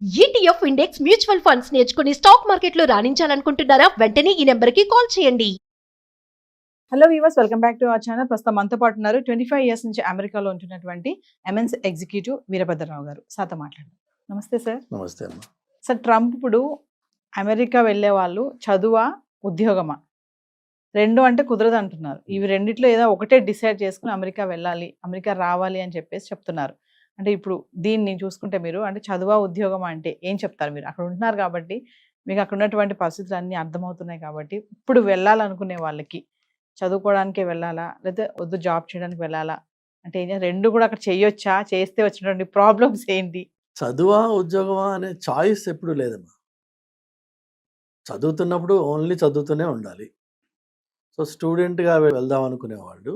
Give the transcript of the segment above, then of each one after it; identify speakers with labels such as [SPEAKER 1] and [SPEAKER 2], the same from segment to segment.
[SPEAKER 1] ETF index mutual funds నేర్చుకుని stock మార్కెట్లో రాణించాలనుకుంటున్నారా? వెంటనే ఈ నెంబర్కి కాల్ చేయండి.
[SPEAKER 2] Hello weavers, welcome back to our channel. ప్రస్తుతం మనతో పాటు ఉన్నారు 25 ఇయర్స్ నుంచి అమెరికాలో ఉంటున్నటువంటి ఎంఎన్స్ ఎగ్జిక్యూటివ్ వీరభద్రరావు గారు. సార్తో మాట్లాడారు. నమస్తే సార్.
[SPEAKER 3] నమస్తే అమ్మ.
[SPEAKER 2] సార్, ట్రంప్ ఇప్పుడు అమెరికా వెళ్ళే వాళ్ళు చదువా ఉద్యోగమా రెండు అంటే కుదరదు అంటున్నారు. ఇవి రెండిట్లో ఏదో ఒకటే డిసైడ్ చేసుకుని అమెరికా వెళ్ళాలి, అమెరికా రావాలి అని చెప్పేసి చెప్తున్నారు. అంటే ఇప్పుడు దీన్ని చూసుకుంటే మీరు అంటే చదువా ఉద్యోగమా అంటే ఏం చెప్తారు? మీరు అక్కడ ఉంటున్నారు కాబట్టి మీకు అక్కడ ఉన్నటువంటి పరిస్థితులు అన్నీ అర్థమవుతున్నాయి కాబట్టి ఇప్పుడు వెళ్ళాలనుకునే వాళ్ళకి చదువుకోవడానికే వెళ్ళాలా లేకపోతే వద్దు జాబ్ చేయడానికి వెళ్ళాలా అంటే రెండు కూడా అక్కడ చేయొచ్చా? చేస్తే వచ్చినటువంటి ప్రాబ్లమ్స్ ఏంటి?
[SPEAKER 3] చదువా ఉద్యోగమా అనే చాయిస్ ఎప్పుడు లేదమ్మా. చదువుతున్నప్పుడు ఓన్లీ చదువుతూనే ఉండాలి. సో స్టూడెంట్గా వెళ్దాం అనుకునేవాళ్ళు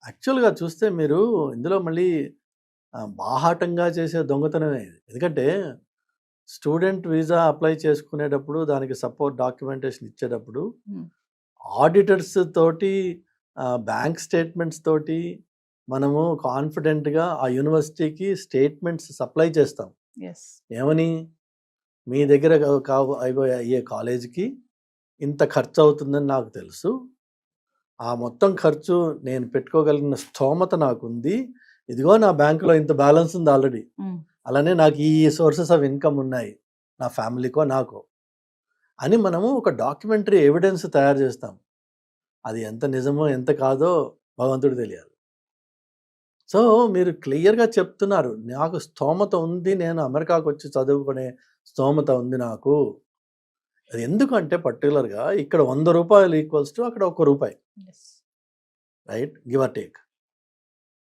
[SPEAKER 3] యాక్చువల్గా చూస్తే మీరు ఇందులో మళ్ళీ బాహాటంగా చేసే దొంగతనమే ఇది. ఎందుకంటే స్టూడెంట్ వీసా అప్లై చేసుకునేటప్పుడు దానికి సపోర్ట్ డాక్యుమెంటేషన్ ఇచ్చేటప్పుడు ఆడిటర్స్ తోటి బ్యాంక్ స్టేట్మెంట్స్ తోటి మనము కాన్ఫిడెంట్గా ఆ యూనివర్సిటీకి స్టేట్మెంట్స్ సప్లై చేస్తాం. ఏమని, మీ దగ్గర అయ్యే కాలేజీకి ఇంత ఖర్చు అవుతుందని నాకు తెలుసు, ఆ మొత్తం ఖర్చు నేను పెట్టుకోగలిగిన స్తోమత నాకుంది, ఇదిగో నా బ్యాంకులో ఇంత బ్యాలెన్స్ ఉంది ఆల్రెడీ, అలానే నాకు ఈ సోర్సెస్ ఆఫ్ ఇన్కమ్ ఉన్నాయి నా ఫ్యామిలీకో నాకో అని మనము ఒక డాక్యుమెంటరీ ఎవిడెన్స్ తయారు చేస్తాం. అది ఎంత నిజమో ఎంత కాదో భగవంతుడు తెలియాలి. సో మీరు క్లియర్గా చెప్తున్నారు, నాకు స్తోమత ఉంది, నేను అమెరికాకు వచ్చి చదువుకునే స్తోమత ఉంది నాకు. అది ఎందుకంటే పర్టికులర్గా ఇక్కడ 100 రూపాయలు ఈక్వల్స్ టు అక్కడ 1 రూపాయి, right, give or take.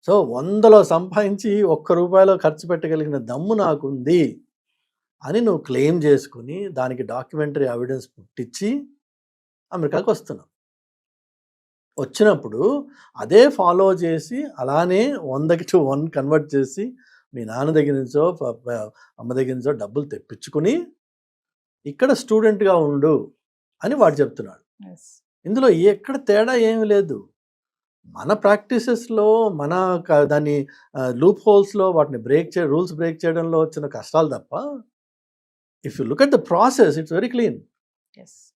[SPEAKER 3] So 100లో సంపాదించి 1 రూపాయలో ఖర్చు పెట్టగలిగిన దమ్ము నాకుంది అని నువ్వు క్లెయిమ్ చేసుకుని దానికి డాక్యుమెంటరీ ఎవిడెన్స్ పుట్టించి అమెరికాకు వస్తున్నావు. వచ్చినప్పుడు అదే ఫాలో చేసి అలానే 100కి to 1 కన్వర్ట్ చేసి మీ నాన్న దగ్గర నుంచో అమ్మ దగ్గర నుంచో డబ్బులు తెప్పించుకుని ఇక్కడ స్టూడెంట్గా ఉండు అని వాడు చెప్తున్నాడు. ఇందులో ఎక్కడ తేడా ఏమి లేదు. మన ప్రాక్టీసెస్లో మన దాన్ని లూప్ హోల్స్లో వాటిని రూల్స్ బ్రేక్ చేయడంలో వచ్చిన కష్టాలు తప్ప, if you look at the process it's very clean.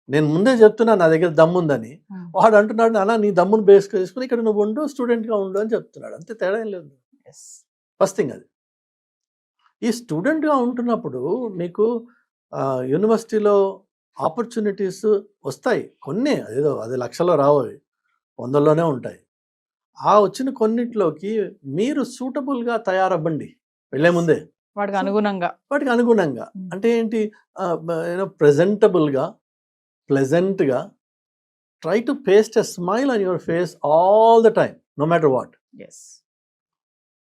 [SPEAKER 3] నేను ముందే చెప్తున్నా నా దగ్గర దమ్ముందని, వాడు అంటున్నాడు నాన్న నీ దమ్మును బేస్ చేసుకుని ఇక్కడ నువ్వు ఉండు, స్టూడెంట్గా ఉండు అని చెప్తున్నాడు. అంతే, తేడా ఏం లేదు. ఫస్ట్ థింగ్ అది. ఈ స్టూడెంట్గా ఉంటున్నప్పుడు మీకు యూనివర్సిటీలో ఆపర్చునిటీస్ వస్తాయి కొన్ని, అదేదో అది లక్షలో రావు, అవి 100లోనే ఉంటాయి. ఆ వచ్చిన కొన్నిట్లోకి మీరు సూటబుల్గా తయారవ్వండి వెళ్ళే ముందే,
[SPEAKER 2] వాటికి అనుగుణంగా. అంటే ఏంటి, ప్రెజెంటబుల్గా ప్లెజెంట్గా try to paste a smile on your face all the time, no matter what.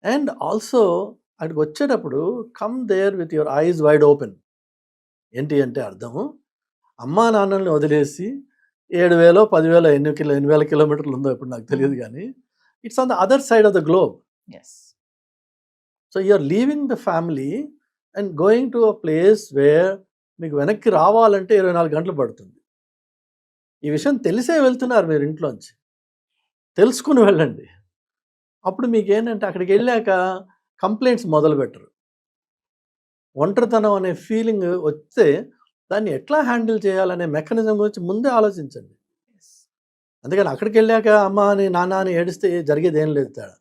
[SPEAKER 2] And also అక్కడికి వచ్చేటప్పుడు come there with your eyes wide open. ఏంటి అంటే అర్థము, అమ్మా నాన్నల్ని వదిలేసి 7,000 10,000 ఎన్ని వేల కిలోమీటర్లు ఉందో ఇప్పుడు నాకు తెలియదు, కానీ it's on the other side of the globe. So you're leaving the family and going to a place where మీకు వెనక్కి రావాలంటే 24 గంటలు పడుతుంది. ఈ విషయం తెలిసే వెళ్తున్నారు మీరు ఇంట్లోంచి, తెలుసుకుని వెళ్ళండి. అప్పుడు మీకు ఏంటంటే అక్కడికి వెళ్ళాక కంప్లైంట్స్ మొదలు పెట్టరు. ఒంటరితనం అనే ఫీలింగ్ వస్తే దాన్ని ఎట్లా హ్యాండిల్ చేయాలనే మెకానిజం గురించి ముందే ఆలోచించండి. అందుకని అక్కడికి వెళ్ళాక అమ్మ అని నాన్న అని ఏడిస్తే జరిగేది ఏం లేదు తేడా.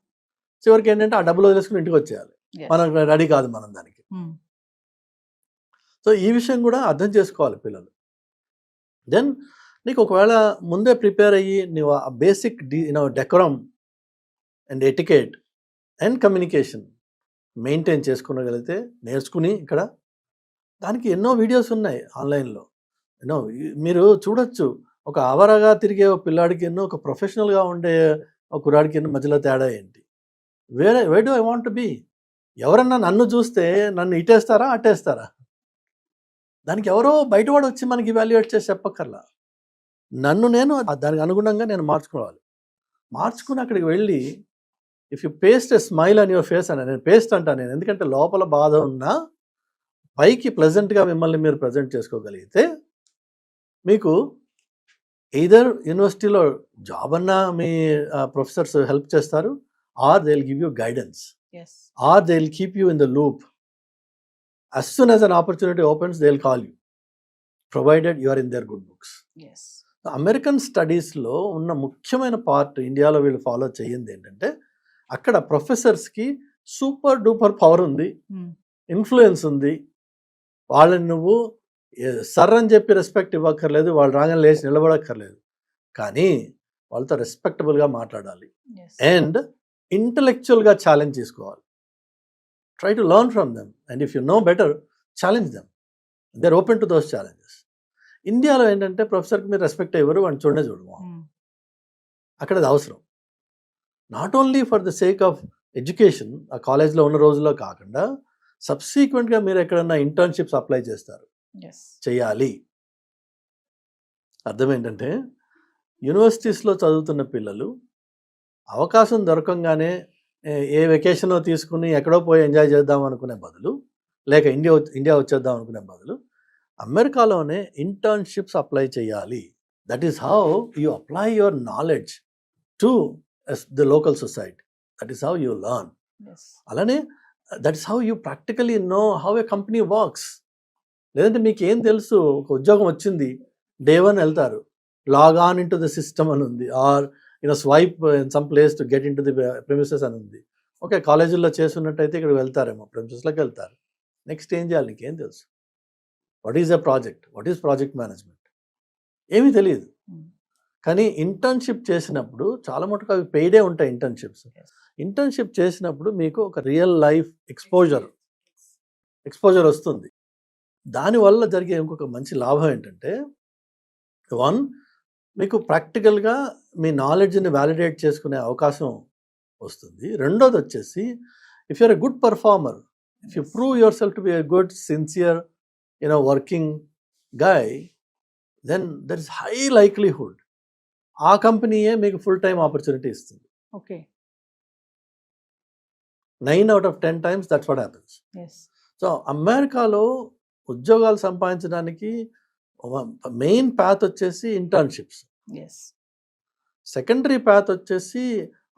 [SPEAKER 2] చివరికి ఏంటంటే ఆ డబ్బులు వదిలేసుకుని ఇంటికి వచ్చేయాలి, మనం రెడీ కాదు మనం దానికి. సో ఈ విషయం కూడా అర్థం చేసుకోవాలి పిల్లలు. దెన్ నీకు ఒకవేళ ముందే ప్రిపేర్ అయ్యి నువ్వు ఆ basic decorum and etiquette and communication maintain చేసుకోగలిగితే, నేర్చుకుని ఇక్కడ దానికి ఎన్నో వీడియోస్ ఉన్నాయి ఆన్లైన్లో, మీరు చూడొచ్చు. ఒక అవరగా తిరిగే ఒక పిల్లాడికి ఒక ప్రొఫెషనల్గా ఉండే ఒక కుర్రాడికి మధ్యలో తేడా ఏంటి? Why do I want to be? ఎవరన్నా నన్ను చూస్తే నన్ను ఇటేస్తారా అట్టేస్తారా? దానికి ఎవరో బయటవాడు వచ్చి మనకి ఇవాల్యుయేట్ చేసి చెప్పక్కర్లా. నన్ను నేను దానికి అనుగుణంగా నేను మార్చుకుని అక్కడికి వెళ్ళి if you paste a smile on your face అని, నేను పేస్ట్ అంటాను నేను, ఎందుకంటే లోపల బాధ ఉన్నా పైకి ప్లెజెంట్గా మిమ్మల్ని మీరు ప్రజెంట్ చేసుకోగలిగితే మీకు ఎయిదర్ యూనివర్సిటీలో జాబ్ అన్నా మీ ప్రొఫెసర్స్ హెల్ప్ చేస్తారు, or they will give you guidance, or they will keep you in the loop. as soon as an opportunity opens, they'll call you, provided you are in their good books.
[SPEAKER 4] Yes.
[SPEAKER 2] American స్టడీస్లో ఉన్న ముఖ్యమైన part ఇండియాలో వీళ్ళు follow చేయింది ఏంటంటే, అక్కడ ప్రొఫెసర్స్కి super duper power ఉంది, influence ఉంది. వాళ్ళని నువ్వు సర్ అని చెప్పి రెస్పెక్ట్ ఇవ్వక్కర్లేదు, వాళ్ళు రాగానే లేచి నిలబడక్కర్లేదు, కానీ వాళ్ళతో రెస్పెక్టబుల్గా మాట్లాడాలి
[SPEAKER 4] ఎస్.
[SPEAKER 2] అండ్ ఇంటలెక్చువల్గా ఛాలెంజ్ చేసుకోవాలి. Try to learn from them and if you know better challenge them. They are open to those challenges. ఇండియాలో ఏంటంటే ప్రొఫెసర్కి మీరు రెస్పెక్ట్ ఇవ్వరు, వాడిని చూడము. అక్కడ అది అవసరం. Not only for the sake of education, ఆ కాలేజ్లో ఉన్న రోజుల్లో కాకుండా సబ్సీక్వెంట్గా మీరు ఎక్కడన్నా ఇంటర్న్షిప్స్ అప్లై చేస్తారు,
[SPEAKER 4] ఎస్.
[SPEAKER 2] చేయాలి. అర్థం ఏంటంటే, యూనివర్సిటీస్లో చదువుతున్న పిల్లలు అవకాశం దొరకంగానే ఏ వెకేషనో తీసుకుని ఎక్కడో పోయి ఎంజాయ్ చేద్దాం అనుకునే బదులు, లేక ఇండియా వచ్చేద్దాం అనుకునే బదులు అమెరికాలోనే ఇంటర్న్షిప్స్ అప్లై చేయాలి. That is how you apply your knowledge to the local society. That is how you learn.
[SPEAKER 4] Yes.
[SPEAKER 2] అలానే that is how you practically know how a company works. లేదంటే మీకు ఏం తెలుసు, ఒక ఉద్యోగం వచ్చింది, డే 1 వెళ్తారు, log on in to the system అని ఉంది, or swipe in some place to get in to the premises అని ఉంది. ఓకే, కాలేజీల్లో చేస్తున్నట్టయితే ఇక్కడ వెళ్తారేమో, ప్రెమిసెస్లోకి వెళ్తారు. నెక్స్ట్ ఏం చేయాలి, నీకేం తెలుసు? What is a project, what is project management, ఏమీ తెలియదు. కానీ ఇంటర్న్షిప్ చేసినప్పుడు చాలా మటుకు అవి పెయిడే ఉంటాయి. ఇంటర్న్షిప్ చేసినప్పుడు మీకు ఒక రియల్ లైఫ్ ఎక్స్పోజర్ వస్తుంది. దానివల్ల జరిగే ఇంకొక మంచి లాభం ఏంటంటే, 1, మీకు ప్రాక్టికల్గా మీ నాలెడ్జ్ని వ్యాలిడేట్ చేసుకునే అవకాశం వస్తుంది. రెండోది వచ్చేసి, if you're a good performer, if you prove yourself to be a good sincere working guy, then there is high likelihood ఆ కంపెనీయే మీకు ఫుల్ టైం ఆపర్చునిటీ ఇస్తుంది.
[SPEAKER 4] Okay.
[SPEAKER 2] 9 out of 10 times that's what happens.
[SPEAKER 4] Yes.
[SPEAKER 2] So అమెరికాలో ఉద్యోగాలు సంపాదించడానికి main path వచ్చేసి ఇంటర్న్షిప్స్,
[SPEAKER 4] yes.
[SPEAKER 2] Secondary path వచ్చేసి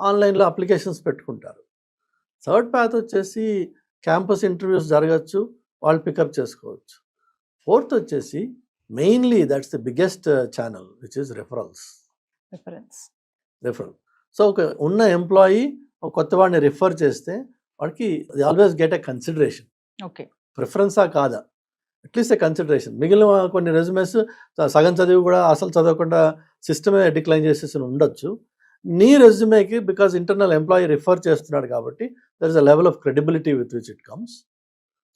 [SPEAKER 2] ఆన్లైన్లో అప్లికేషన్స్ పెట్టుకుంటారు, థర్డ్ పాత్ వచ్చేసి క్యాంపస్ ఇంటర్వ్యూస్ జరగచ్చు, వాళ్ళు పికప్ చేసుకోవచ్చు, ఫోర్త్ వచ్చేసి mainly that's the biggest channel which is referral. So ఒక ఉన్న ఎంప్లాయీ ఒక కొత్త వాడిని రిఫర్ చేస్తే వాడికి always get a consideration.
[SPEAKER 4] Okay.
[SPEAKER 2] ప్రిఫరెన్సా కాదా, అట్లీస్ట్ ఎ కన్సిడరేషన్. మిగిలిన కొన్ని రెజ్యూమెస్ సగం చదివి కూడా అసలు చదవకుండా సిస్టమే డిక్లైన్ చేసేసి ఉండొచ్చు. నీ రెజ్యూమేకి బికాజ్ ఇంటర్నల్ ఎంప్లాయీ రిఫర్ చేస్తున్నాడు కాబట్టి there is a level of credibility with which it comes.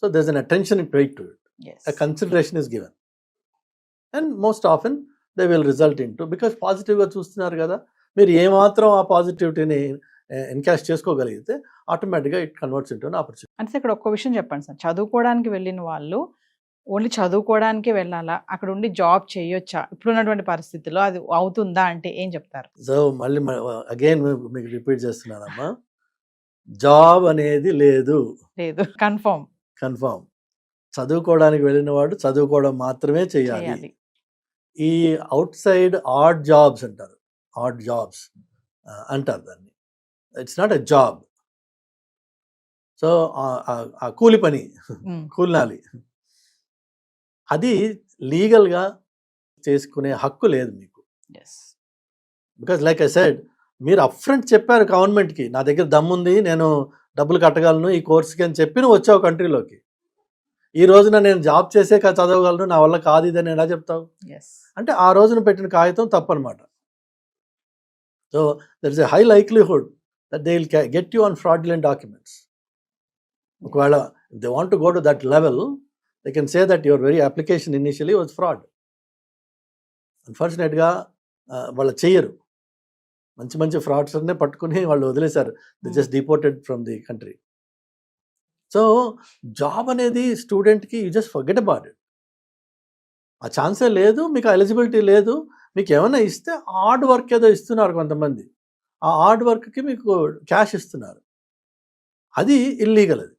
[SPEAKER 2] So there is an attention paid to it.
[SPEAKER 4] Yes.
[SPEAKER 2] A consideration is given and most often they will result into, because పాజిటివ్గా చూస్తున్నారు కదా, మీరు ఏమాత్రం ఆ పాజిటివిటీని encash చేసుకోగలిగితే ఆటోమేటిక్గా it converts into an opportunity.
[SPEAKER 4] అంటే ఇక్కడ ఒక్క విషయం చెప్పండి సార్, చదువుకోవడానికి వెళ్ళిన వాళ్ళు ఓన్లీ చదువుకోవడానికే వెళ్ళాలా, అక్కడ ఉండి జాబ్ చేయొచ్చా, ఇప్పుడున్నటువంటి పరిస్థితుల్లో అది అవుతుందా అంటే ఏం చెప్తారు?
[SPEAKER 2] సో మళ్ళీ అగైన్ మీకు రిపీట్ చేస్తున్నానమ్మా, జాబ్ అనేది లేదు, కన్ఫర్మ్. చదువుకోవడానికి వెళ్ళిన వాడు చదువుకోవడం మాత్రమే చేయాలి. ఈ అవుట్ సైడ్ ఆడ్ జాబ్స్ అంటారు దాన్ని. It's not a job. So ఆ కూలి పని, కూలినాలి, అది లీగల్గా చేసుకునే హక్కు లేదు మీకు. బికాజ్ లైక్ ఐ సెడ్, మీరు అప్ఫ్రంట్ చెప్పారు గవర్నమెంట్కి, నా దగ్గర దమ్ముంది, నేను డబ్బులు కట్టగలను ఈ కోర్స్కి అని చెప్పి నువ్వు వచ్చావు కంట్రీలోకి. ఈ రోజున నేను జాబ్ చేసే చదవగలను, నా వల్ల కాదు ఇదని ఎలా చెప్తావు? అంటే ఆ రోజున పెట్టిన కాగితం తప్పనమాట. So there is a high likelihood that they will get you on fraudulent documents. ఒకవేళ they want to go to that level, they can say that your very application initially was fraud. అన్ఫార్చునేట్గా వాళ్ళు చెయ్యరు. మంచి ఫ్రాడ్స్నే పట్టుకుని వాళ్ళు వదిలేశారు. They just deported from the country. So job అనేది స్టూడెంట్కి you just forget about it. ఆ ఛాన్సే లేదు, మీకు ఎలిజిబిలిటీ లేదు. మీకు ఏమైనా ఇస్తే హార్డ్ వర్క్ ఏదో ఇస్తున్నారు కొంతమంది, ఆ హార్డ్ వర్క్కి మీకు క్యాష్ ఇస్తున్నారు, అది ఇల్లీగల్. అది